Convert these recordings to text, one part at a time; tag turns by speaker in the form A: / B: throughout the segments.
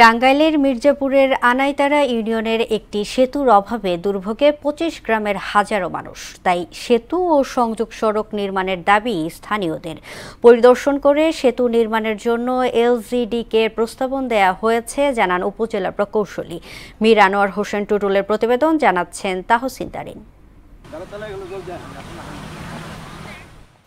A: টাঙ্গাইলের মির্জাপুরের আনাইতারা ইউনিয়নের একটি সেতুর অভাবে দুর্ভোগে ২৫ গ্রামের হাজারো মানুষ। তাই সেতু ও সংযোগ সড়ক নির্মাণের দাবি স্থানীয়দের। পরিদর্শন করে সেতু নির্মাণের জন্য এলজিডিকে প্রস্তাবন দেয়া হয়েছে জানান উপজেলা প্রকৌশলী মীর আনোয়ার হোসেন টুটুলের প্রতিবেদন জানাচ্ছেন তাহসিন তারিন।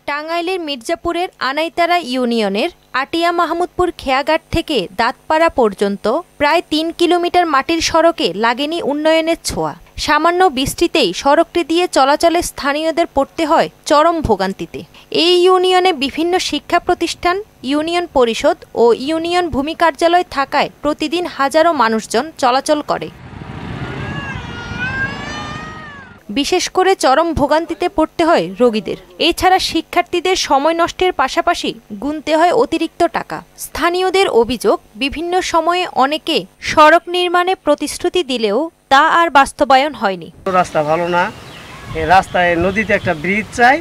B: টাঙ্গাইলের মির্জাপুরের আনাইতারা ইউনিয়নের আটিয়া মাহমুদপুর খেয়াঘাট থেকে দাঁতপাড়া পর্যন্ত প্রায় ৩ কিলোমিটার মাটির সড়কে লাগেনি উন্নয়নের ছোঁয়া। সামান্য বৃষ্টিতেই সড়কটি দিয়ে চলাচলে স্থানীয়দের পড়তে হয় চরম ভোগান্তিতে। এই ইউনিয়নে বিভিন্ন শিক্ষা প্রতিষ্ঠান, ইউনিয়ন পরিষদ ও ইউনিয়ন ভূমি কার্যালয় থাকায় প্রতিদিন হাজারো মানুষজন চলাচল করে। বিশেষ করে চরম ভোগান্তিতে পড়তে হয় রোগীদের। এছাড়া শিক্ষার্থীদের সময় নষ্টের পাশাপাশি গুনতে হয় অতিরিক্ত টাকা। স্থানীয়দের অভিযোগ, বিভিন্ন সময়ে অনেকে সড়ক নির্মাণে প্রতিশ্রুতি দিলেও তা আর বাস্তবায়ন হয়নি।
C: রাস্তা ভালো না, এই রাস্তায় নদীতে একটা ব্রিজ চাই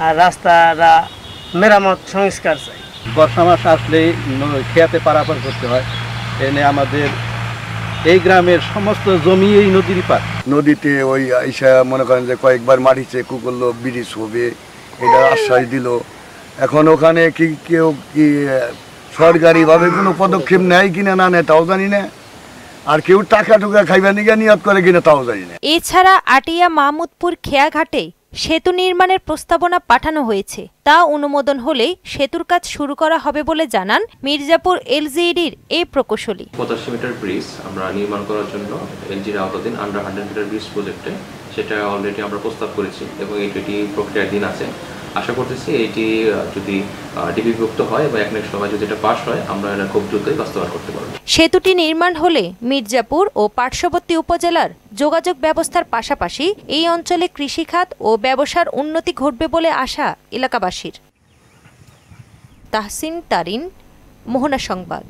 C: আর রাস্তাটা মেরামত সংস্কার চাই।
D: বর্ষা মাস আসলেই খেয়াতে পারাপার করতে হয়। এনে আমাদের এই গ্রামের সমস্ত জমি এই নদীর পার।
E: নদীতে ওই আইসা মনে করেন যে কয়েকবার মাটিতে করলো, ব্রিজ হবে এটা আশ্বাস দিল। এখন ওখানে কি কেউ কি সরকারিভাবে কোনো পদক্ষেপ নেয় কিনা না নেয় তাও জানি না, আর কেউ টাকা টুকা খাইবা নিয়ে নিয়ত করে কিনা তাও জানি না।
B: এছাড়া আটিয়া মাহমুদপুর খেয়াঘাটে সেতু নির্মাণের প্রস্তাবনা পাঠানো হয়েছে। তা অনুমোদন হলেই সেতুর কাজ শুরু করা হবে বলে জানান মির্জাপুর এলজিডির এই প্রকৌশলী।
F: 85 মিটার ব্রিজ আমরা নির্মাণ করার জন্য এলজির আওতাধীন আন্ডার 100 মিটার ব্রিজ প্রজেক্টে সেটা অলরেডি আমরা প্রস্তাব করেছি এবং এটি প্রক্রিয়ার দিন আছে। আশা করতেছি এটি যদি ডিবিভুক্ত হয় বা এক মিনিট সময় যদি এটা পাস হয় আমরা এটা খুব দ্রুতই বাস্তবায়ন করতে পারব।
B: সেতুটি নির্মাণ হলে মির্জাপুর ও পার্শ্ববর্তী উপজেলার যোগাযোগ ব্যবস্থার পাশাপাশি এই অঞ্চলে কৃষিখাত ও ব্যবসার উন্নতি ঘটবে বলে আশা এলাকাবাসীর। তাহসিন তারিন, মোহনা সংবাদ।